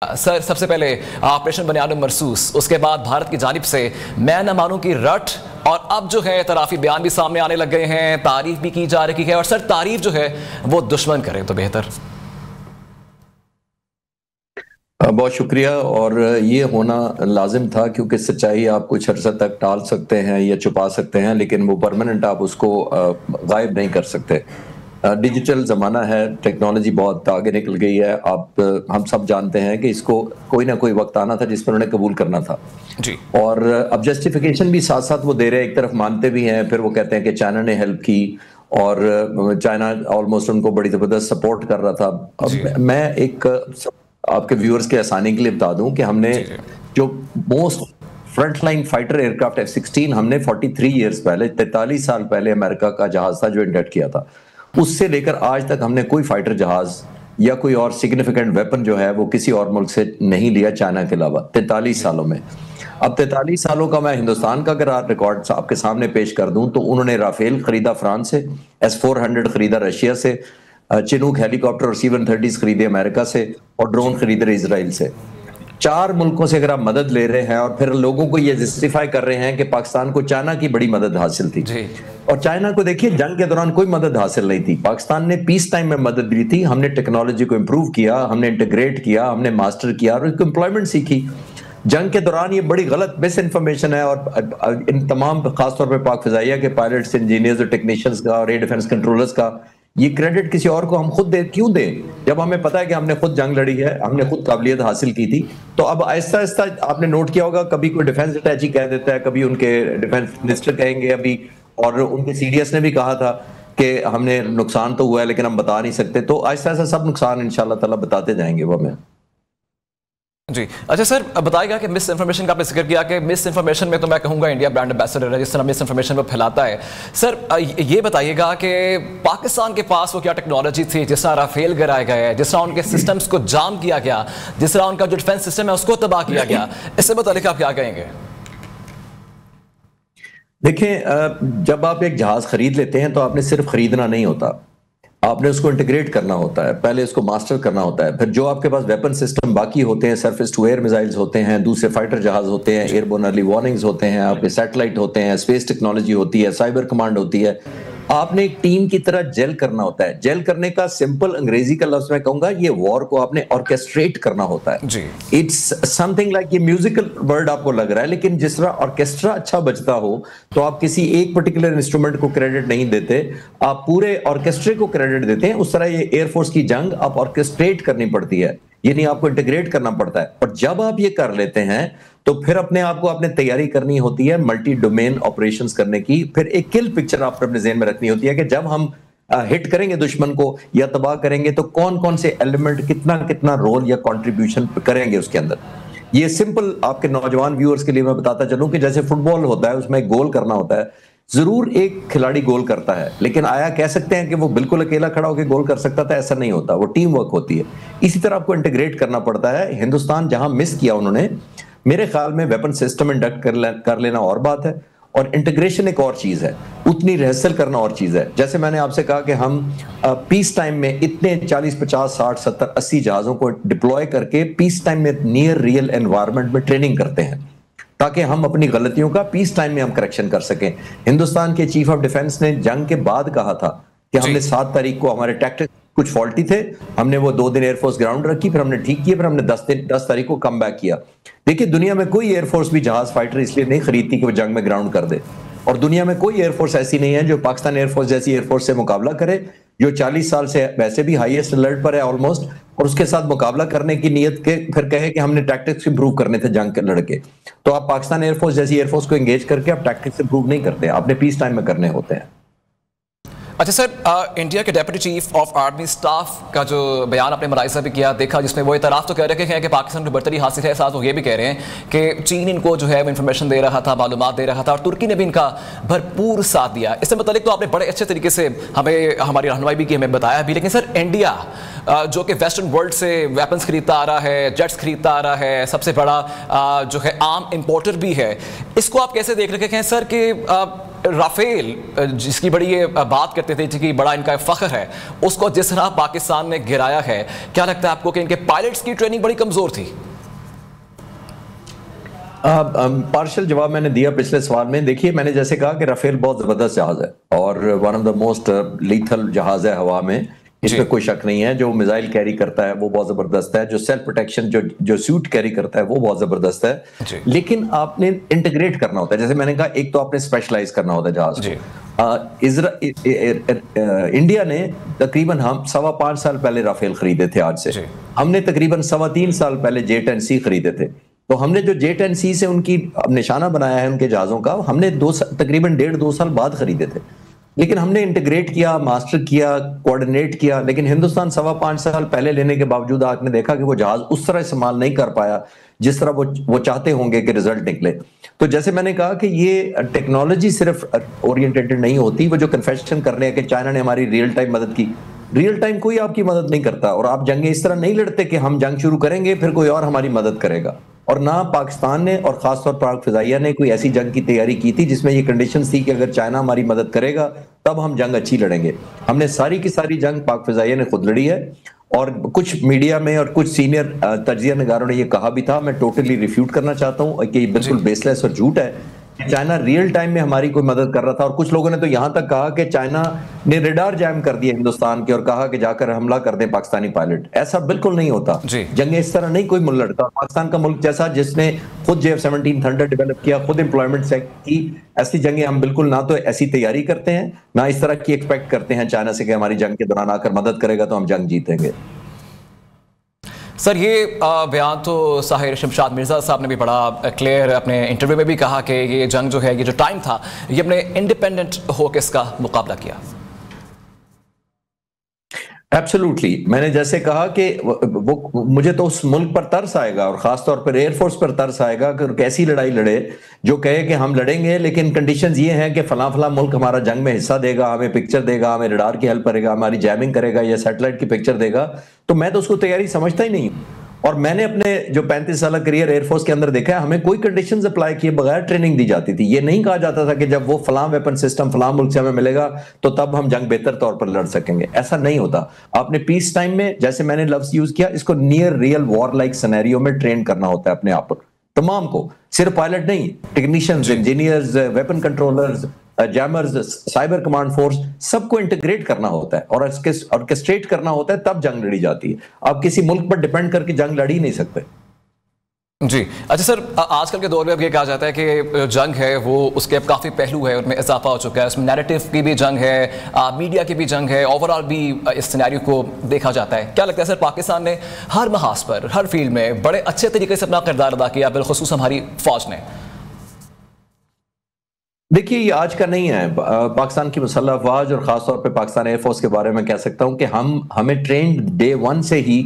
سر سب سے پہلے آپریشن بنیاد مرصوص، اس کے بعد بھارت کی جانب سے میں نہ مانوں کی رٹ، اور اب جو ہے اعترافی بیان بھی سامنے آنے لگ گئے ہیں، تعریف بھی کی جا رہی ہے، اور سر تعریف جو ہے وہ دشمن کرے تو بہتر۔ بہت شکریہ، اور یہ ہونا لازم تھا کیونکہ سچائی آپ کچھ عرصہ تک ٹال سکتے ہیں یا چھپا سکتے ہیں، لیکن وہ پرماننٹ آپ اس کو غائب نہیں کر سکتے۔ ڈیجیٹل زمانہ ہے، ٹیکنالوجی بہت آگے نکل گئی ہے، ہم سب جانتے ہیں کہ اس کو کوئی نہ کوئی وقت آنا تھا جس پر انہیں قبول کرنا تھا جی، اور اب جسٹیفیکیشن بھی ساتھ ساتھ وہ دے رہے ہیں، ایک طرف مانتے بھی ہیں، پھر وہ کہتے ہیں کہ چائنا نے ہیلپ کی اور چائنا آلموسٹ ان کو بڑی زبردست سپورٹ کر رہا تھا۔ اب میں ایک آپ کے ویورز کے آسانی کے لیے بتا دوں کہ ہم نے جو most front line fighter aircraft F-16 ہم نے 43 ایئرز پہلے 43 سال پہلے امریکہ کا جہاز تھا جو انڈکٹ کیا تھا، اس سے لے کر آج تک ہم نے کوئی فائٹر جہاز یا کوئی اور سگنیفیکنٹ ویپن جو ہے وہ کسی اور ملک سے نہیں لیا چائنا کے علاوہ 43 سالوں میں۔ اب 43 سالوں کا میں ہندوستان کا اگر ریکارڈ آپ کے سامنے پیش کر دوں تو انہوں نے رافیل خریدا فرانس سے، S-400 خریدا رشیا سے، چنوک ہیلی کاپٹر اور C-130 خریدے امریکہ سے، اور ڈرون خریدے اسرائیل سے۔ 4 ملکوں سے اگر آپ مدد لے رہے ہیں اور پھر لوگوں کو یہ جسٹیفائی کر رہے ہیں کہ پاکستان کو چائنا کی بڑی مدد حاصل تھی، اور چائنا کو دیکھیے جنگ کے دوران کوئی مدد حاصل نہیں تھی، پاکستان نے پیس ٹائم میں مدد دی تھی، ہم نے ٹیکنالوجی کو امپروو کیا، ہم نے انٹیگریٹ کیا، ہم نے ماسٹر کیا اور ایک امپلائمنٹ سیکھی۔ جنگ کے دوران یہ بڑی غلط مس انفارمیشن ہے، اور ان تمام خاص طور پہ پاک فضائیہ کے پائلٹس، انجینئرز اور ٹیکنیشنز کا اور ایئر ڈیفنس کنٹرولرز کا یہ کریڈٹ کسی اور کو ہم خود کیوں دیں جب ہمیں پتا ہے کہ ہم نے خود جنگ لڑی ہے، ہم نے خود قابلیت حاصل کی تھی۔ تو اب آہستہ آہستہ آپ نے نوٹ کیا ہوگا کبھی کوئی ڈیفنس اٹیچی کہہ دیتا ہے، کبھی ان کے ڈیفنس منسٹر کہیں گے ابھی، اور ان کے CDS نے بھی کہا تھا کہ ہم نے نقصان تو ہوا ہے لیکن ہم بتا نہیں سکتے، تو آہستہ آہستہ سب نقصان انشاءاللہ تعالیٰ بتاتے جائیں گے وہ ہمیں۔ جی اچھا سر، بتائے گا کہ مس انفارمیشن کا آپ نے ذکر کیا کہ مس انفارمیشن میں تو میں کہوں گا انڈیا برانڈ ایمبیسڈر ہے جس طرح مس انفارمیشن وہ پھیلاتا ہے۔ سر یہ بتائیے گا کہ پاکستان کے پاس وہ کیا ٹیکنالوجی تھی جس طرح رافیل گرائے گئے، جس طرح ان کے سسٹمز کو جام کیا گیا، جس طرح ان کا جو ڈیفنس سسٹم ہے اس کو تباہ کیا گیا، اس سے متعلق آپ کیا کہیں گے؟ دیکھیں، جب آپ ایک جہاز خرید لیتے ہیں تو آپ نے صرف خریدنا نہیں ہوتا، آپ نے اس کو انٹیگریٹ کرنا ہوتا ہے، پہلے اس کو ماسٹر کرنا ہوتا ہے، پھر جو آپ کے پاس ویپن سسٹم باقی ہوتے ہیں، سرفیس ٹو ایئر میزائلز ہوتے ہیں، دوسرے فائٹر جہاز ہوتے ہیں، ایئر بورن ارلی وارننگز ہوتے ہیں، آپ کے سیٹلائٹ ہوتے ہیں، اسپیس ٹیکنالوجی ہوتی ہے، سائبر کمانڈ ہوتی ہے، آپ نے ایک ٹیم کی طرح جیل کرنا ہوتا ہے۔ جیل کرنے کا سمپل انگریزی کا لفظ میں کہوں گا، یہ وار کو آپ نے آرکیسٹریٹ کرنا ہوتا ہے۔ اٹس سم تھنگ لائک، یہ میوزیکل ورڈ آپ کو لگ رہا ہے لیکن جس طرح آرکیسٹرا اچھا بجتا ہو تو آپ کسی ایک پرٹیکولر انسٹرومنٹ کو کریڈٹ نہیں دیتے، آپ پورے آرکیسٹرے کو کریڈٹ دیتے ہیں۔ اس طرح یہ ایئر فورس کی جنگ آپ آرکیسٹریٹ کرنی پڑتی ہے، یعنی آپ کو انٹیگریٹ کرنا پڑتا ہے، اور جب آپ یہ کر لیتے ہیں تو پھر اپنے آپ کو آپ نے تیاری کرنی ہوتی ہے ملٹی ڈومین آپریشنز کرنے کی، پھر ایک کل پکچر آپ اپنے ذہن میں رکھنی ہوتی ہے کہ جب ہم ہٹ کریں گے دشمن کو یا تباہ کریں گے تو کون کون سے ایلیمنٹ کتنا رول یا کنٹریبیوشن کریں گے اس کے اندر۔ یہ سمپل آپ کے نوجوان ویورز کے لیے میں بتاتا چلوں کہ جیسے فٹ بال ہوتا ہے، اس میں گول کرنا ہوتا ہے، ضرور ایک کھلاڑی گول کرتا ہے لیکن آیا کہہ سکتے ہیں کہ وہ بالکل اکیلا کھڑا ہو کے گول کر سکتا تھا؟ ایسا نہیں ہوتا، وہ ٹیم ورک ہوتی ہے۔ اسی طرح آپ کو انٹیگریٹ کرنا پڑتا ہے۔ ہندوستان جہاں مس کیا انہوں نے، میرے خیال میں ویپن سسٹم انڈکٹ کر لینا اور بات ہے، اور انٹیگریشن ایک اور چیز ہے، اتنی ریہرسل کرنا اور چیز ہے۔ جیسے میں نے آپ سے کہا کہ ہم پیس ٹائم میں اتنے 40 50 60 70 80 جہازوں کو ڈپلوائے کر کے پیس ٹائم میں نیئر ریئل انوائرمنٹ میں ٹریننگ کرتے ہیں تاکہ ہم اپنی غلطیوں کا پیس ٹائم میں ہم کریکشن کر سکیں۔ ہندوستان کے چیف آف ڈیفنس نے جنگ کے بعد کہا تھا کہ ہم نے 7 تاریخ کو ہمارے ٹیکٹکس کچھ فالٹی تھے، ہم نے وہ 2 دن ایئر فورس گراؤنڈ رکھی، پھر ہم نے ٹھیک کیا، پھر ہم نے 10 تاریخ کو کم بیک کیا۔ دیکھیں، دنیا میں کوئی ایئر فورس بھی جہاز فائٹر اس لیے نہیں خریدتی کہ وہ جنگ میں گراؤنڈ کر دے، اور دنیا میں کوئی ایئر فورس ایسی نہیں ہے جو پاکستان ایئر فورس جیسی ایئر فورس سے مقابلہ کرے، جو 40 سال سے ویسے بھی ہائیسٹ الرٹ پر ہے آلموسٹ، اور اس کے ساتھ مقابلہ کرنے کی نیت کے پھر کہے کہ ہم نے ٹیکٹکس امپروو کرنے تھے جنگ کے لڑکے۔ تو آپ پاکستان ایئر فورس جیسی ایئر فورس کو انگیج کر کے آپ ٹیکٹکس امپروو نہیں کرتے، آپ نے پیس ٹائم میں کرنے ہوتے ہیں۔ اچھا سر، انڈیا کے deputy chief of army staff کا جو بیان آپ نے ملاحظہ بھی کیا، دیکھا، جس میں وہ اعتراف تو کہہ رہے ہیں کہ پاکستان کو برتری حاصل ہے، ساتھ وہ یہ بھی کہہ رہے ہیں کہ چین ان کو جو ہے وہ انفارمیشن دے رہا تھا، معلومات دے رہا تھا، اور ترکی نے بھی ان کا بھرپور ساتھ دیا۔ اس سے متعلق تو آپ نے بڑے اچھے طریقے سے ہمیں ہماری رہنمائی بھی کی، ہمیں بتایا بھی، لیکن سر انڈیا جو کہ ویسٹرن ورلڈ سے ویپنز خریدتا آ رہا ہے، جیٹس خریدتا آ رہا ہے، سب سے بڑا جو ہے عام امپورٹر بھی ہے، اس کو آپ کیسے دیکھ رکھے ہیں سر کہ رافیل جس کی بڑی یہ بات کرتے تھے کہ بڑا ان کا فخر ہے، اس کو جس طرح پاکستان نے گرایا ہے، کیا لگتا ہے آپ کو کہ ان کے پائلٹس کی ٹریننگ بڑی کمزور تھی؟ پارشل جواب میں نے دیا پچھلے سوال میں. دیکھیے میں نے جیسے کہا کہ رافیل بہت زبردست جہاز ہے اور one of the most lethal جہاز ہے ہوا میں، اس میں کوئی شک نہیں ہے. جو میزائل کیری کرتا ہے وہ بہت زبردست ہے، جو سیلف پروٹیکشن جو سوٹ کیری کرتا ہے وہ بہت زبردست ہے. لیکن آپ نے انٹیگریٹ کرنا ہوتا ہے. جیسے میں نے کہا ایک تو آپ نے اسپیشلائز کرنا ہوتا ہے جہاز. انڈیا نے تقریباً ہم 5.25 سال پہلے رافیل خریدے تھے. آج سے ہم نے تقریباً 3.25 سال پہلے J-10C خریدے تھے. تو ہم نے جو J-10C سے ان کی نشانہ بنایا ہے ان کے جہازوں کا، ہم نے تقریباً 1.5-2 سال بعد خریدے تھے. لیکن ہم نے انٹیگریٹ کیا، ماسٹر کیا، کوارڈینیٹ کیا. لیکن ہندوستان 5.25 سال پہلے لینے کے باوجود آپ نے دیکھا کہ وہ جہاز اس طرح استعمال نہیں کر پایا جس طرح وہ چاہتے ہوں گے کہ رزلٹ نکلے. تو جیسے میں نے کہا کہ یہ ٹیکنالوجی صرف اورینٹیڈ نہیں ہوتی. وہ جو کنفیشن کر رہے ہیں کہ چائنا نے ہماری ریئل ٹائم مدد کی، ریئل ٹائم کوئی آپ کی مدد نہیں کرتا. اور آپ جنگیں اس طرح نہیں لڑتے کہ ہم جنگ شروع کریں گے پھر کوئی اور ہماری مدد کرے گا. اور نہ پاکستان نے اور خاص طور پر پاک فضائیہ نے کوئی ایسی جنگ کی تیاری کی تھی جس میں یہ کنڈیشنز تھی کہ اگر چائنا ہماری مدد کرے گا تب ہم جنگ اچھی لڑیں گے. ہم نے ساری کی ساری جنگ پاک فضائیہ نے خود لڑی ہے. اور کچھ میڈیا میں اور کچھ سینئر تجزیہ نگاروں نے یہ کہا بھی تھا، میں ٹوٹلی ریفیوٹ کرنا چاہتا ہوں کہ یہ بالکل بیس لیس اور جھوٹ ہے. چائنا ریئل ٹائم میں ہماری کوئی مدد کر رہا تھا. اور کچھ لوگوں نے تو یہاں تک کہا کہ چائنا نے ریڈار جیم کر دیا ہندوستان کے اور کہا کہ جا کر حملہ کر دیں پاکستانی پائلٹ. ایسا بالکل نہیں ہوتا. جنگیں اس طرح نہیں کوئی ملک لڑتا. پاکستان کا ملک جیسا جس نے خود J-17 تھنڈر ڈیولپ کیا، خود امپلائمنٹ سیکٹ کی، ایسی جنگیں ہم بالکل نہ تو ایسی تیاری کرتے ہیں نہ اس طرح کی ایکسپیکٹ کرتے ہیں چائنا سے کہ ہماری جنگ کے دوران آ کر مدد کرے گا تو ہم جنگ جیتیں گے. سر یہ بیان تو ساحر شمشاد مرزا صاحب نے بھی بڑا کلیئر اپنے انٹرویو میں بھی کہا کہ یہ جنگ جو ہے، یہ جو ٹائم تھا، یہ اپنے انڈیپینڈنٹ ہو کے اس کا مقابلہ کیا. ایبسولوٹلی. میں نے جیسے کہا کہ وہ مجھے تو اس ملک پر ترس آئے گا اور خاص طور پر ایئر فورس پر ترس آئے گا کہ کیسی لڑائی لڑے جو کہے کہ ہم لڑیں گے لیکن کنڈیشنز یہ ہیں کہ فلاں فلاں ملک ہمارا جنگ میں حصہ دے گا، ہمیں پکچر دے گا، ہمیں ریڈار کی ہیلپ کرے گا، ہماری جیمنگ کرے گا یا سیٹلائٹ کی پکچر دے گا. تو میں تو اس کو تیاری سمجھتا ہی نہیں. اور میں نے اپنے جو 35 سالہ کریئر ایئر فورس کے اندر دیکھا ہے، ہمیں کوئی کنڈیشنز اپلائی کیے بغیر ٹریننگ دی جاتی تھی. یہ نہیں کہا جاتا تھا کہ جب وہ فلاں ویپن سسٹم فلاں ملک سے ہمیں ملے گا تو تب ہم جنگ بہتر طور پر لڑ سکیں گے. ایسا نہیں ہوتا. آپ نے پیس ٹائم میں جیسے میں نے لفظ یوز کیا، اس کو near real war like scenario میں ٹرین کرنا ہوتا ہے اپنے آپ پر تمام کو، صرف پائلٹ نہیں، technicians, engineers, weapon controllers, jammers, cyber command force, سب کو انٹیگریٹ کرنا ہوتا ہے اور آرکسٹریٹ کرنا ہوتا ہے تب جنگ لڑی جاتی ہے. آپ کسی ملک پر ڈیپینڈ کر کے جنگ لڑ ہی نہیں سکتے. جی اچھا سر، آج کل کے دور میں اب یہ کہا جاتا ہے کہ جنگ ہے وہ اس کے اب کافی پہلو ہے، ان میں اضافہ ہو چکا ہے. اس میں نیریٹو کی بھی جنگ ہے، میڈیا کی بھی جنگ ہے، اوور آل بھی اس سینیریو کو دیکھا جاتا ہے. کیا لگتا ہے سر پاکستان نے ہر محاذ پر ہر فیلڈ میں بڑے اچھے طریقے سے اپنا کردار ادا کیا، بالخصوص ہماری فوج نے؟ دیکھیے یہ آج کا نہیں ہے. پاکستان کی مسلح افواج اور خاص طور پہ پاکستان ایئر فورس کے بارے میں کہہ سکتا ہوں کہ ہمیں ٹرینڈ ڈے 1 سے ہی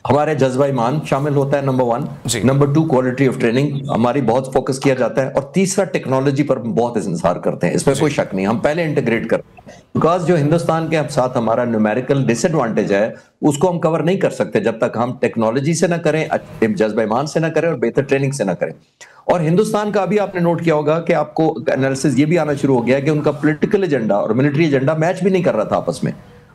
ہمارے جذبہ ایمان شامل ہوتا ہے، number 1. Number 2 quality of training ہماری بہت فوکس کیا جاتا ہے. اور تیسرا ٹیکنالوجی پر بہت انحصار کرتے ہیں. اس میں کوئی شک نہیں، ہم پہلے انٹیگریٹ کرتے ہیں بیکاز جو ہندوستان کے ساتھ ہمارا نیومیریکل ڈس ایڈوانٹیج ہے اس کو ہم کور نہیں کر سکتے جب تک ہم ٹیکنالوجی سے نہ کریں، جذبہ ایمان سے نہ کریں اور بہتر ٹریننگ سے نہ کریں. اور ہندوستان کا ابھی آپ نے نوٹ کیا ہوگا کہ آپ کو انالیسس یہ بھی آنا شروع ہو گیا کہ ان کا پولیٹیکل ایجنڈا اور ملٹری ایجنڈا میچ بھی نہیں کر رہا تھا آپس میں.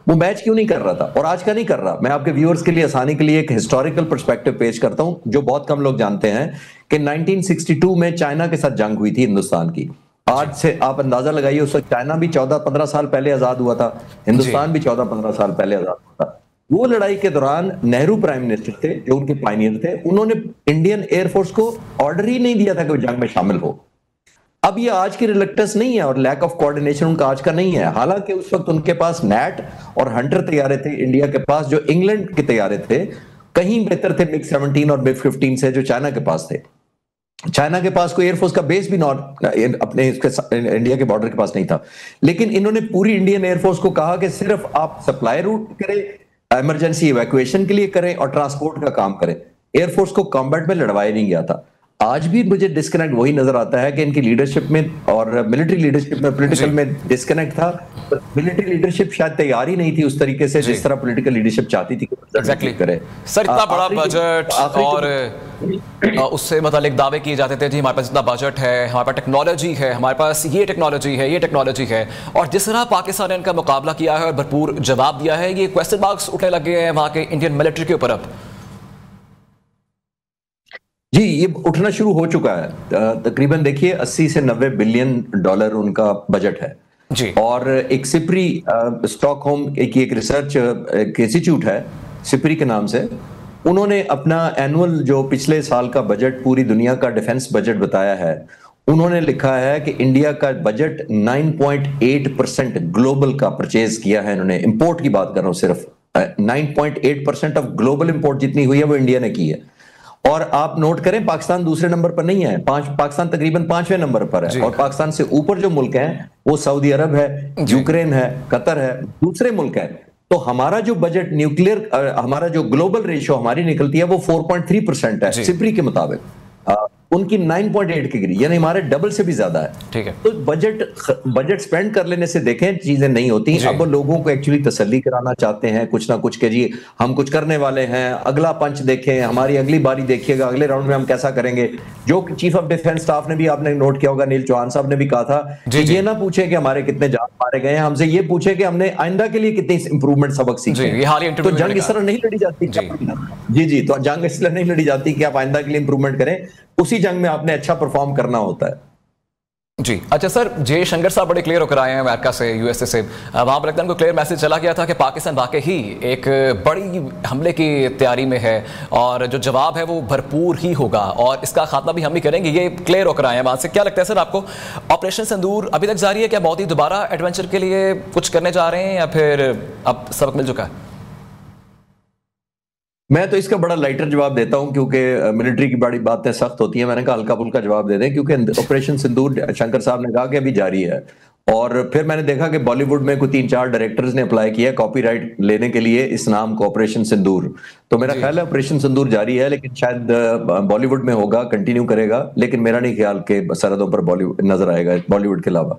وہ میچ کیوں نہیں کر رہا تھا اور آج کا نہیں کر رہا؟ میں آپ کے ویورز کے لیے آسانی کے لیے ایک ہسٹوریکل پرسپیکٹو پیش کرتا ہوں جو بہت کم لوگ جانتے ہیں کہ 1962 میں چائنا کے ساتھ جنگ ہوئی تھی ہندوستان کی. آج سے آپ اندازہ لگائیے، اس وقت چائنا بھی 14-15 سال پہلے آزاد ہوا تھا، ہندوستان بھی 14-15 سال پہلے آزاد ہوا تھا. وہ لڑائی کے دوران نہرو پرائم منسٹر تھے جو ان کے پائنیئر تھے، انہوں نے انڈین ایئر فورس کو آرڈر ہی نہیں دیا تھا کہ وہ جنگ میں شامل ہو. اب یہ آج کی ریلیکٹنس نہیں ہے اور لیک آف کوارڈینیشن ان کا آج کا نہیں ہے. حالانکہ اس وقت ان کے پاس نیٹ اور ہنٹر طیارے تھے، انڈیا کے پاس جو انگلینڈ کے طیارے تھے کہیں بہتر تھے MiG 17 اور MiG 15 سے جو چائنا کے پاس تھے. چائنا کے پاس کوئی ایئر فورس کا بیس بھی اپنے انڈیا کے بارڈر کے پاس نہیں تھا. لیکن انہوں نے پوری انڈین ایئر فورس کو کہا کہ صرف آپ سپلائی روٹ کریں، ایمرجنسی ایویکویشن کے لیے کریں اور ٹرانسپورٹ کا کام کریں. ایئر فورس کو کامبیٹ میں لڑوایا نہیں گیا تھا. آج بھی مجھے ڈسکنیکٹ وہی نظر آتا ہے کہ ان کی لیڈرشپ میں اور ملٹری لیڈرشپ میں پولیٹیکل میں ڈسکنیکٹ تھا. ملٹری لیڈرشپ شاید تیار ہی نہیں تھی اس طریقے سے جس طرح پولیٹیکل لیڈرشپ چاہتی تھی کہ کرے. سر اتنا بڑا بجٹ اور اس سے متعلق دعوے کیے جاتے تھے جی ہمارے پاس اتنا بجٹ ہے, ہمارے پاس ٹیکنالوجی ہے, ہمارے پاس یہ ٹیکنالوجی ہے, یہ ٹیکنالوجی ہے, اور جس طرح پاکستان نے ان کا مقابلہ کیا ہے اور بھرپور جواب دیا ہے, یہ کویسچن مارکس اٹھنے لگے ہیں وہاں کے انڈین ملٹری کے اوپر. اب جی یہ اٹھنا شروع ہو چکا ہے. تقریباً دیکھیے 80 سے 90 بلین ڈالر ان کا بجٹ ہے جی, اور ایک سپری اسٹاک ہوم ایک ریسرچ انسٹیٹیوٹ ہے سپری کے نام سے, انہوں نے اپنا اینول جو پچھلے سال کا بجٹ پوری دنیا کا ڈیفنس بجٹ بتایا ہے, انہوں نے لکھا ہے کہ انڈیا کا بجٹ 9.8% گلوبل کا پرچیز کیا ہے. انہوں نے امپورٹ کی بات کر رہا ہوں, صرف 9.8% آف گلوبل امپورٹ جتنی ہوئی ہے وہ انڈیا نے کی ہے. اور آپ نوٹ کریں پاکستان دوسرے نمبر پر نہیں ہے, پاکستان تقریباً 5ویں نمبر پر ہے, اور پاکستان سے اوپر جو ملک ہیں وہ سعودی عرب ہے, یوکرین ہے, قطر ہے, دوسرے ملک ہیں. تو ہمارا جو بجٹ نیوکلیئر ہمارا جو گلوبل ریشو ہماری نکلتی ہے وہ 4.3% ہے سپری کے مطابق, ان کی 9.8 کی گری, یعنی ہمارے ڈبل سے بھی زیادہ ہے. ٹھیک ہے, تو بجٹ سپینڈ کر لینے سے دیکھیں چیزیں نہیں ہوتی. اب وہ لوگوں کو ایکچولی تسلی کرانا چاہتے ہیں کچھ نہ کچھ کہ جی ہم کچھ کرنے والے ہیں, اگلا پنچ دیکھیں, ہماری اگلی باری دیکھیے گا, اگلے راؤنڈ میں ہم کیسا کریں گے. جو چیف آف ڈیفنس سٹاف نے بھی آپ نے نوٹ کیا ہوگا, نیل چوہان صاحب نے بھی کہا تھا کہ یہ نہ پوچھیں کہ ہمارے کتنے جان مارے گئے ہیں, ہم سے یہ پوچھیں کہ ہم نے آئندہ کے لیے کتنی امپروومنٹ سبق سیکھے. تو جنگ اس طرح نہیں لڑی جاتی. جی تو جنگ اس طرح نہیں لڑی جاتی کہ آپ آئندہ کے لیے امپروومنٹ کریں, اسی جنگ میں آپ نے اچھا پرفارم کرنا ہوتا ہے. جی اچھا سر, جے شنکر صاحب بڑے کلیئر ہو کر آئے ہیں امریکہ سے, یو ایس اے سے, وہاں پر کو کلیئر میسج چلا گیا تھا کہ پاکستان واقعی ہی ایک بڑی حملے کی تیاری میں ہے اور جو جواب ہے وہ بھرپور ہی ہوگا اور اس کا خاتمہ بھی ہم ہی کریں گے. یہ کلیئر ہو کر آئے ہیں وہاں سے. کیا لگتا ہے سر آپ کو, آپریشن سندور ابھی تک جاری ہے کیا مودی دوبارہ ایڈونچر کے لیے کچھ کرنے جا رہے ہیں یا پھر اب سبق مل چکا ہے؟ میں تو اس کا بڑا لائٹر جواب دیتا ہوں کیونکہ ملٹری کی بڑی باتیں سخت ہوتی ہیں. میں نے کہا ہلکا پھلکا جواب دے دیں کیونکہ آپریشن سندور شنکر صاحب نے کہا کہ ابھی جاری ہے, اور پھر میں نے دیکھا کہ بالی ووڈ میں کوئی 3-4 ڈائریکٹرز نے اپلائی کیا کاپی رائٹ لینے کے لیے اس نام کو آپریشن سندور. تو میرا خیال ہے آپریشن سندور جاری ہے, لیکن شاید بالی ووڈ میں ہوگا, کنٹینیو کرے گا, لیکن میرا نہیں خیال کہ سرحدوں پر بالی ووڈ نظر آئے گا بالی ووڈ کے علاوہ.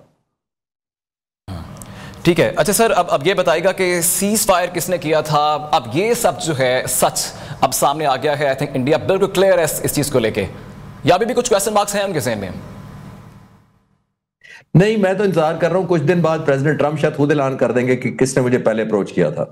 ٹھیک ہے. اچھا سر, اب یہ بتائے گا کہ سیز فائر کس نے کیا تھا, اب یہ سب جو ہے سچ اب سامنے آ گیا ہے. آئی تھنک انڈیا بالکل کلیئر ہے اس چیز کو لے کے, یا ابھی بھی کچھ کویسچن مارکس ہیں ان کے ذہن میں؟ نہیں, میں تو انتظار کر رہا ہوں, کچھ دن بعد پریزیڈنٹ ٹرمپ شاید خود اعلان کر دیں گے کہ کس نے مجھے پہلے اپروچ کیا تھا.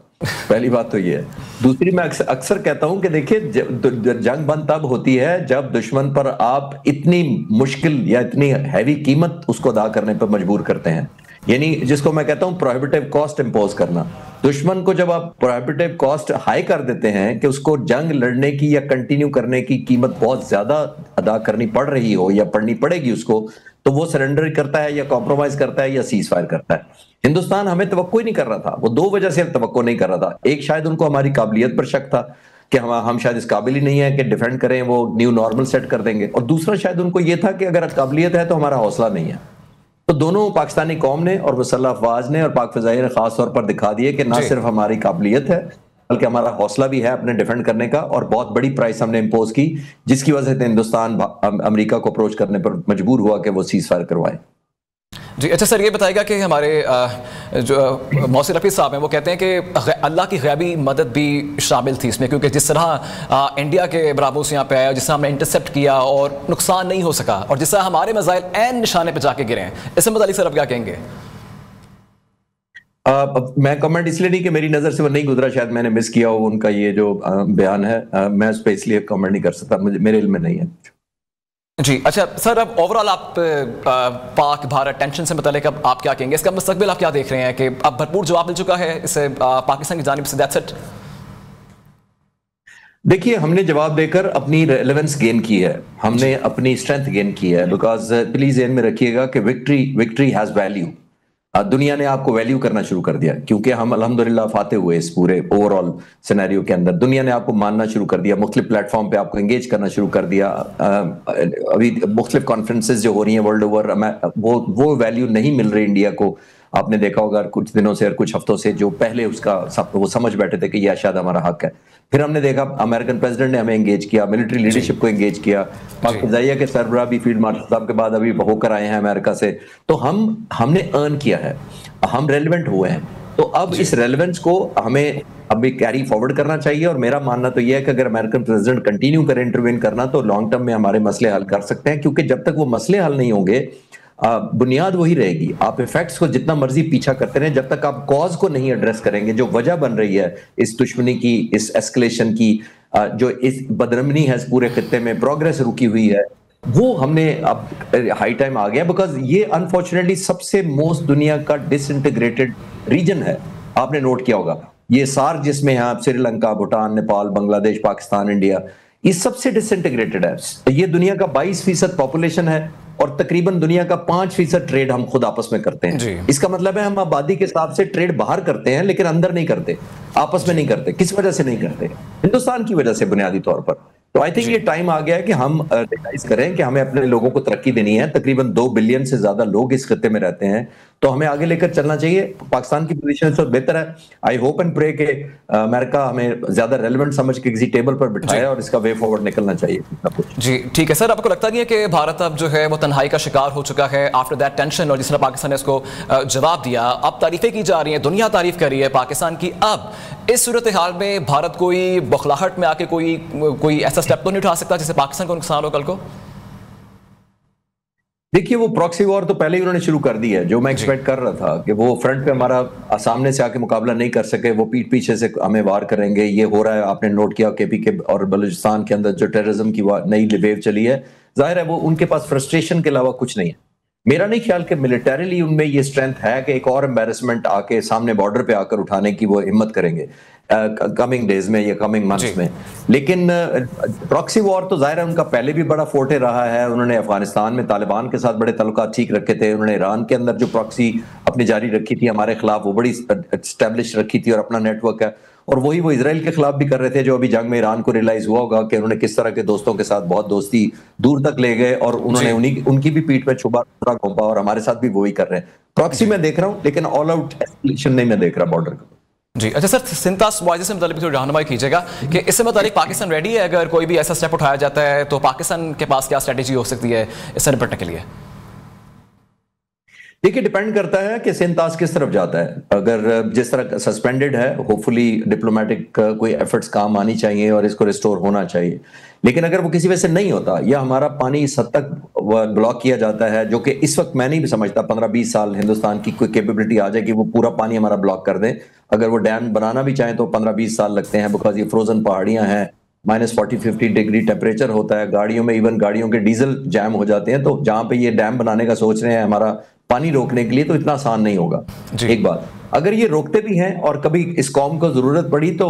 پہلی بات تو یہ ہے. دوسری, میں اکثر کہتا ہوں کہ دیکھیے جنگ بند تب ہوتی ہے جب دشمن پر آپ اتنی مشکل یا اتنی ہیوی قیمت اس کو ادا کرنے پر مجبور کرتے ہیں, یعنی جس کو میں کہتا ہوں پروہیبٹیو کاسٹ امپوز کرنا. دشمن کو جب آپ پروہیبٹیو کاسٹ ہائی کر دیتے ہیں کہ اس کو جنگ لڑنے کی یا کنٹینیو کرنے کی قیمت بہت زیادہ ادا کرنی پڑ رہی ہو یا پڑنی پڑے گی اس کو, تو وہ سرنڈر کرتا ہے یا کمپرومائز کرتا ہے یا سیز فائر کرتا ہے. ہندوستان ہمیں توقع ہی نہیں کر رہا تھا, وہ 2 وجہ سے توقع نہیں کر رہا تھا. ایک, شاید ان کو ہماری قابلیت پر شک تھا کہ ہم شاید اس قابل ہی نہیں ہیں کہ ڈیفینڈ کریں, وہ نیو نارمل سیٹ کر دیں گے. اور دوسرا, شاید ان کو یہ تھا کہ اگر قابلیت ہے تو ہمارا حوصلہ نہیں ہے. تو دونوں پاکستانی قوم نے اور مسلح افواج نے اور پاک فضائیہ نے خاص طور پر دکھا دیے کہ نہ صرف ہماری قابلیت ہے بلکہ ہمارا حوصلہ بھی ہے اپنے ڈیفینڈ کرنے کا, اور بہت بڑی پرائس ہم نے امپوز کی جس کی وجہ سے ہندوستان امریکہ کو اپروچ کرنے پر مجبور ہوا کہ وہ سیز فائر کروائے. جی اچھا سر, یہ بتائے گا کہ ہمارے جو محسن رفیع صاحب ہیں وہ کہتے ہیں کہ اللہ کی غیبی مدد بھی شامل تھی اس میں, کیونکہ جس طرح انڈیا کے برابوس یہاں پہ آیا, جس طرح ہم نے انٹرسیپٹ کیا اور نقصان نہیں ہو سکا, اور جس طرح ہمارے میزائل عین نشانے پہ جا کے گرے ہیں, اس سے متعلق سر اب کیا کہیں گے؟ میں کمنٹ اس لیے نہیں کہ میری نظر سے وہ نہیں گزرا, شاید میں نے مس کیا ہو ان کا یہ جو بیان ہے, میں اس پہ اس لیے کمنٹ نہیں کر سکتا, میرے علم میں نہیں ہے. جی اچھا سر, اب اوورال آپ پاک بھارت ٹینشن سے متعلق اب آپ کیا کہیں گے, اس کا مستقبل آپ کیا دیکھ رہے ہیں کہ اب بھرپور جواب مل چکا ہے اسے پاکستان کی جانب سے, دیٹس اٹ؟ دیکھیے, ہم نے جواب دے کر اپنی ریلیونس گین کی ہے, ہم نے اپنی اسٹرینتھ گین کی ہے, بیکاز پلیز ذہن میں رکھیے گا کہ وکٹری ہیز ویلیو. دنیا نے آپ کو ویلیو کرنا شروع کر دیا کیونکہ ہم الحمدللہ فاتح ہوئے اس پورے اوور آل سینیریو کے اندر. دنیا نے آپ کو ماننا شروع کر دیا, مختلف پلیٹ فارم پہ آپ کو انگیج کرنا شروع کر دیا. ابھی مختلف کانفرنسز جو ہو رہی ہیں ورلڈ اوور, وہ ویلیو نہیں مل رہی انڈیا کو آپ نے دیکھا ہوگا کچھ دنوں سے اور کچھ ہفتوں سے جو پہلے اس کا وہ سمجھ بیٹھے تھے کہ یہ شاید ہمارا حق ہے. پھر ہم نے دیکھا امریکن پریزیڈنٹ نے ہمیں انگیج کیا, ملٹری لیڈرشپ کو انگیج کیا, پاک فضائیہ کے سربراہ بھی فیلڈ مارشل صاحب کے بعد ابھی ہو کر آئے ہیں امریکہ سے. تو ہم نے ارن کیا ہے, ہم ریلیونٹ ہوئے ہیں. تو اب اس ریلیونس کو ہمیں ابھی کیری فارورڈ کرنا چاہیے, اور میرا ماننا تو یہ ہے کہ اگر امریکن پریزیڈنٹ کنٹینیو کرے انٹروین کرنا تو لانگ ٹرم میں ہمارے مسئلے حل کر سکتے ہیں, کیونکہ جب تک وہ مسئلے حل نہیں ہوں گے بنیاد وہی رہے گی. آپ ایفیکٹس کو جتنا مرضی پیچھا کرتے رہیں, جب تک آپ کاز کو نہیں ایڈریس کریں گے, جو وجہ بن رہی ہے اس دشمنی کی, اس ایسکلیشن کی, جو اس بدامنی ہے اس پورے خطے میں, پروگریس رکی ہوئی ہے, وہ ہم نے اب ہائی ٹائم آ گیا. بیکاز یہ انفارچونیٹلی سب سے موسٹ دنیا کا ڈس انٹیگریٹڈ ریجن ہے. آپ نے نوٹ کیا ہوگا یہ سار جس میں ہیں سری لنکا, بھوٹان, نیپال, بنگلہ دیش, پاکستان, انڈیا, یہ سب سے ڈس انٹیگریٹڈ ہے. یہ دنیا کا 22% پاپولیشن ہے اور تقریباً دنیا کا 5% ٹریڈ ہم خود آپس میں کرتے ہیں. اس کا مطلب ہے ہم آبادی کے حساب سے ٹریڈ باہر کرتے ہیں لیکن اندر نہیں کرتے, آپس میں نہیں کرتے. کس وجہ سے نہیں کرتے؟ ہندوستان کی وجہ سے بنیادی طور پر. تو آئی تھنک یہ ٹائم آ گیا ہے کہ ہم ریلائز کریں کہ ہمیں اپنے لوگوں کو ترقی دینی ہے. تقریباً 2 بلین سے زیادہ لوگ اس خطے میں رہتے ہیں, تو ہمیں آگے لے کر چلنا چاہیے. پاکستان کی پوزیشن اس وقت بہتر ہے. آئی ہوپ اینڈ پرے کہ امریکہ ہمیں زیادہ ریلیونٹ سمجھ کے کسی ٹیبل پر بٹھائے اور اس کا وے فارورڈ نکلنا چاہیے. جی ٹھیک ہے سر, آپ کو لگتا نہیں ہے کہ بھارت اب جو ہے وہ تنہائی کا شکار ہو چکا ہے آفٹر دیٹ ٹینشن, اور جس طرح پاکستان نے اس کو جواب دیا, اب تعریفیں کی جا رہی ہیں, دنیا تعریف کر رہی ہے پاکستان کی, اب اس صورتحال میں بھارت کوئی بخلاہٹ میں آ کے کوئی ایسا اسٹیپ تو نہیں اٹھا سکتا جس سے پاکستان کو نقصان ہو کل کو؟ دیکھیے وہ پراکسی وار تو پہلے ہی انہوں نے شروع کر دی ہے. جو میں ایکسپیکٹ کر رہا تھا کہ وہ فرنٹ پہ ہمارا سامنے سے آ کے مقابلہ نہیں کر سکے, وہ پیٹ پیچھے سے ہمیں وار کریں گے. یہ ہو رہا ہے, آپ نے نوٹ کیا کے پی کے اور بلوچستان کے اندر جو ٹیررزم کی نئی ویو چلی ہے, ظاہر ہے وہ ان کے پاس فرسٹریشن کے علاوہ کچھ نہیں ہے. میرا نہیں خیال کہ ملٹریلی ان میں یہ اسٹرینتھ ہے کہ ایک اور امبیرسمنٹ آ کے سامنے بارڈر پہ آ کر اٹھانے کی وہ ہمت کریں گے کمنگ ڈیز میں یا کمنگ منتھس میں. لیکن پراکسی وار تو ظاہر ہے ان کا پہلے بھی بڑا فورٹے رہا ہے. انہوں نے افغانستان میں طالبان کے ساتھ بڑے تعلقات ٹھیک رکھے تھے. انہوں نے ایران کے اندر جو پراکسی اپنی جاری رکھی تھی ہمارے خلاف, وہ بڑی اسٹیبلش رکھی تھی اور اپنا نیٹ ورک ہے. اور وہی وہ اسرائیل کے خلاف بھی کر رہے تھے, جو ابھی جنگ میں ایران کو ریلائز ہوا ہوگا کہ انہوں نے کس طرح کے دوستوں کے ساتھ بہت دوستی دور تک لے گئے, اور انہوں نے ان کی بھی پیٹ پہ چھپا گھونپا, اور ہمارے ساتھ بھی وہی کر رہے ہیں. پراکسی میں دیکھ رہا ہوں لیکن آل آؤٹ ایسکیلیشن نہیں میں دیکھ رہا بارڈر کا. جی اچھا سر, سنتاس معاہدے سے متعلق تھوڑی رہنمائی کیجیے گا کہ اس سے متعلق پاکستان ریڈی ہے اگر کوئی بھی ایسا اسٹیپ اٹھایا جاتا ہے تو پاکستان کے پاس کیا اسٹریٹجی ہو سکتی ہے اس سے نپٹنے کے لیے؟ دیکھیے ڈیپینڈ کرتا ہے کہ سنتاس کس طرف جاتا ہے. اگر جس طرح سسپینڈڈ ہے, ہوپ فلی ڈپلومیٹک کوئی ایفرٹس کام آنی چاہیے اور اس کو ریسٹور ہونا چاہیے. لیکن اگر وہ کسی وجہ سے نہیں ہوتا یا ہمارا پانی اس حد تک بلاک کیا جاتا ہے, جو کہ اس وقت میں نہیں بھی سمجھتا 15-20 سال ہندوستان کی کوئی کیپیبلٹی آ جائے کہ وہ پورا پانی ہمارا بلاک کر دیں. اگر وہ ڈیم بنانا بھی چاہیں تو 15-20 سال لگتے ہیں, بیکاز یہ فروزن پہاڑیاں ہیں, -40-50 ڈگری ٹیمپریچر ہوتا ہے, گاڑیوں میں ایون گاڑیوں کے ڈیزل جام ہو جاتے ہیں. تو جہاں پہ یہ ڈیم بنانے کا سوچ رہے ہیں ہمارا پانی روکنے کے لیے, تو اتنا آسان نہیں ہوگا. ایک بات, اگر یہ روکتے بھی ہیں اور کبھی اس قوم کو ضرورت پڑی تو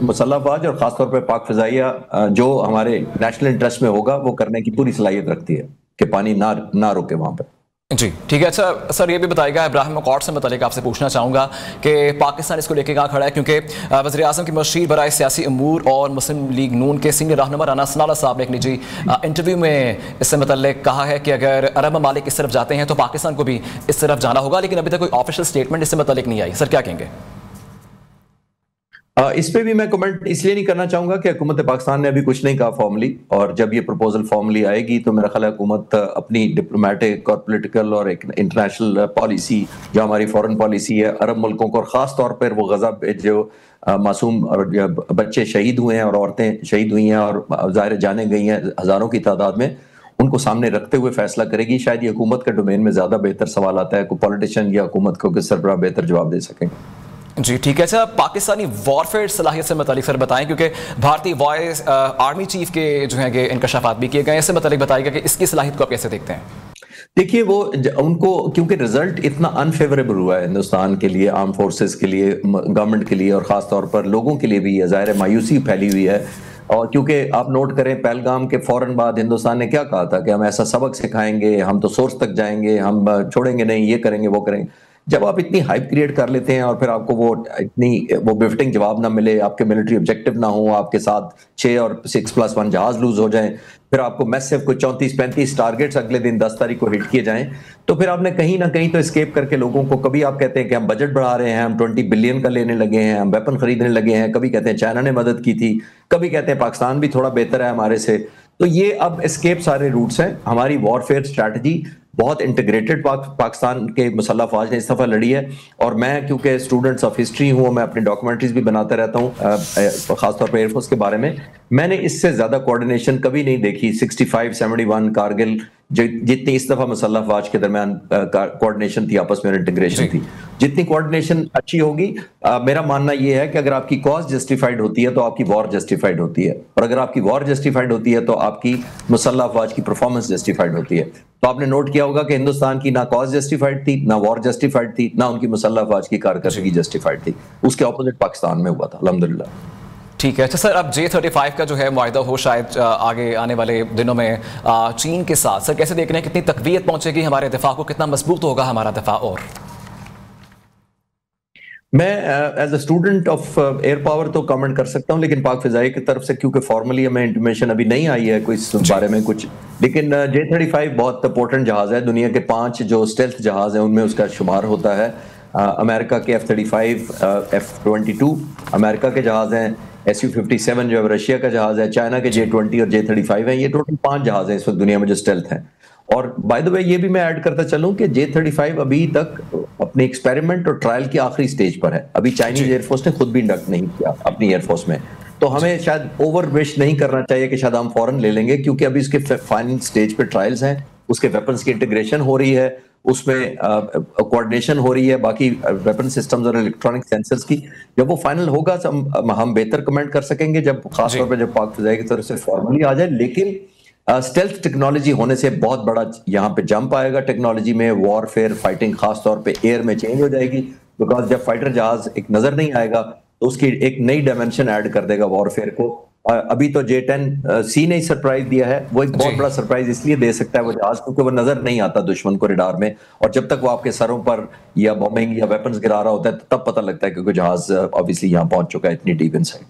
مسلح افواج اور خاص طور پہ پاک فضائیہ جو ہمارے نیشنل انٹرسٹ میں ہوگا وہ کرنے کی پوری صلاحیت رکھتی ہے کہ پانی نہ روکے وہاں پہ. جی ٹھیک ہے. اچھا سر یہ بھی بتائے گا, ابراہیم اکارڈ سے متعلق آپ سے پوچھنا چاہوں گا کہ پاکستان اس کو لے کے کہاں کھڑا ہے, کیونکہ وزیر اعظم کی مشیر برائے سیاسی امور اور مسلم لیگ نون کے سینئر رہنما رانا سنالا صاحب نے ایک نجی انٹرویو میں اس سے متعلق کہا ہے کہ اگر عرب ممالک اس طرف جاتے ہیں تو پاکستان کو بھی اس طرف جانا ہوگا, لیکن ابھی تک کوئی آفیشیل اسٹیٹمنٹ اس سے متعلق نہیں آئی. سر کیا کہیں گے اس پہ بھی میں کمنٹ اس لیے نہیں کرنا چاہوں گا کہ حکومت پاکستان نے ابھی کچھ نہیں کہا فارملی, اور جب یہ پروپوزل فارملی آئے گی تو میرا خیال ہے حکومت اپنی ڈپلومیٹک اور پولیٹیکل اور ایک انٹرنیشنل پالیسی جو ہماری فورن پالیسی ہے عرب ملکوں کو, اور خاص طور پر وہ غزہ جو معصوم اور بچے شہید ہوئے ہیں اور عورتیں شہید ہوئی ہیں اور ظاہر جانے گئی ہیں ہزاروں کی تعداد میں, ان کو سامنے رکھتے ہوئے فیصلہ کرے گی. شاید یہ حکومت کے ڈومین میں زیادہ بہتر سوال آتا ہے, کوئی پولیٹیشین یا حکومت کو کس سربراہ بہتر جواب دے سکیں. جی ٹھیک ہے. اچھا پاکستانی وارفیئر صلاحیت سے متعلق سر بتائیں, کیونکہ بھارتی وائس آرمی چیف کے جو ہیں کہ انکشافات بھی کیے گئے ہیں, اس سے متعلق بتائیے گا کہ اس کی صلاحیت کو آپ کیسے دیکھتے ہیں؟ دیکھیے وہ ان کو کیونکہ رزلٹ اتنا انفیوریبل ہوا ہے ہندوستان کے لیے, آرم فورسز کے لیے, گورنمنٹ کے لیے, اور خاص طور پر لوگوں کے لیے بھی ہے, ظاہر مایوسی پھیلی ہوئی ہے. اور کیونکہ آپ نوٹ کریں پہلگام کے فوراً بعد ہندوستان نے کیا کہا تھا کہ ہم ایسا سبق سکھائیں گے, ہم تو سورس تک جائیں گے, ہم چھوڑیں گے نہیں, یہ کریں گے وہ کریں گے. جب آپ اتنی ہائپ کریٹ کر لیتے ہیں اور پھر آپ کو وہ بفٹنگ جواب نہ ملے, آپ کے ملٹری آبجیکٹو نہ ہوں, آپ کے ساتھ 6 اور 6+1 جہاز لوز ہو جائیں, پھر آپ کو میسو کوئی 34-35 ٹارگیٹس اگلے دن 10 تاریخ کو ہٹ کیے جائیں, تو پھر آپ نے کہیں نہ کہیں تو اسکیپ کر کے لوگوں کو, کبھی آپ کہتے ہیں کہ ہم بجٹ بڑھا رہے ہیں, ہم 20 بلین کا لینے لگے ہیں, ہم ویپن خریدنے لگے ہیں, کبھی کہتے ہیں چائنا نے مدد کی تھی, کبھی کہتے ہیں پاکستان بھی تھوڑا بہتر ہے ہمارے سے. تو یہ اب اسکیپ سارے روٹس ہیں. ہماری وار فیئر اسٹریٹجی بہت انٹیگریٹڈ پاکستان کے مسلح افواج نے اس دفعہ لڑی ہے, اور میں کیونکہ اسٹوڈنٹس آف ہسٹری ہوں, میں اپنی ڈاکومنٹریز بھی بناتا رہتا ہوں خاص طور پہ ایئر فورس کے بارے میں نے اس سے زیادہ کوارڈینیشن کبھی نہیں دیکھی. 65-71 کارگل جتنی اس دفعہ مسلح افواج کے درمیان کوارڈینیشن تھی, آپس میں انٹیگریشن تھی, جتنی کوارڈینیشن اچھی ہوگی, میرا ماننا یہ ہے کہ اگر آپ کی کاز جسٹیفائڈ ہوتی ہے تو آپ کی وار جسٹیفائڈ ہوتی ہے, اور اگر آپ کی وار جسٹیفائڈ ہوتی ہے تو آپ کی مسلح افواج کی پرفارمنس جسٹیفائڈ ہوتی ہے. تو آپ نے نوٹ کیا ہوگا کہ ہندوستان کی نہ کاز جسٹیفائڈ تھی, نہ وار جسٹیفائڈ تھی, نہ ان کی مسلح افواج کی کارکردگی جسٹیفائڈ تھی. اس کے اپوزٹ پاکستان میں ہوا تھا الحمدللہ. ٹھیک ہے. اچھا سر, اب J-35 کا جو ہے معاہدہ ہو شاید آگے آنے والے دنوں میں چین کے ساتھ, سر کیسے دیکھ رہے ہیں, کتنی تقویت پہنچے گی ہمارے دفاع کو, کتنا مضبوط ہوگا ہمارا دفاع؟ اور میں as a student of air power تو کامنٹ کر سکتا ہوں, لیکن پاک فضائیہ کی طرف سے کیونکہ فارملی ہمیں انٹیمیشن ابھی نہیں آئی ہے کوئی اس بارے میں کچھ, لیکن J-35 بہت امپورٹنٹ جہاز ہے. دنیا کے 5 جو اسٹیلتھ جہاز ہیں ان میں اس کا شمار ہوتا ہے. امریکہ کے F-35, F-22 امریکہ کے جہاز ہیں, Su-57 جو ہے رشیا کا جہاز ہے, چائنا کے J-20 اور J-35 ہیں. یہ ٹوٹل 5 جہاز ہیں اس وقت دنیا میں جو اسٹیلتھ ہیں. اور بائی دا وے یہ بھی میں ایڈ کرتا چلوں کہ J-35 ابھی تک اپنے ایکسپیریمنٹ اور ٹرائل کی آخری سٹیج پر ہے. ابھی چائنیز ایئر فورس نے خود بھی انڈکٹ نہیں کیا اپنی ایئر فورس میں, تو ہمیں شاید اوور وش نہیں کرنا چاہیے کہ شاید ہم فوراً لے لیں گے, کیونکہ ابھی اس کے فائنل سٹیج پہ ٹرائلز ہیں, اس کے ویپنز کی انٹیگریشن ہو رہی ہے, اس میں کوارڈینیشن ہو رہی ہے باقی ویپن سسٹمز اور الیکٹرانک سینسرز کی. جب وہ فائنل ہوگا ہم بہتر کمنٹ کر سکیں گے, جب خاص طور پہ جب پاک فضائیہ کی طرف سے فارملی آ جائے. لیکن اسٹیلتھ ٹیکنالوجی ہونے سے بہت بڑا یہاں پہ جمپ آئے گا ٹیکنالوجی میں. وار فیئر فائٹنگ خاص طور پہ ایئر میں چینج ہو جائے گی, بیکاز جب فائٹر جہاز ایک نظر نہیں آئے گا تو اس کی ایک نئی ڈائمنشن ایڈ کر دے گا وار فیئر کو. ابھی تو J-10C نے سرپرائز دیا ہے, وہ ایک بہت بڑا سرپرائز اس لیے دے سکتا ہے وہ جہاز کیونکہ وہ نظر نہیں آتا دشمن کو ریڈار میں, اور جب تک وہ آپ کے سروں پر یا بومبنگ یا ویپنز گرا رہا ہوتا ہے تب پتہ لگتا ہے کہ کوئی جہاز obviously یہاں پہنچ چکا ہے اتنی ڈیپ ان سائڈ.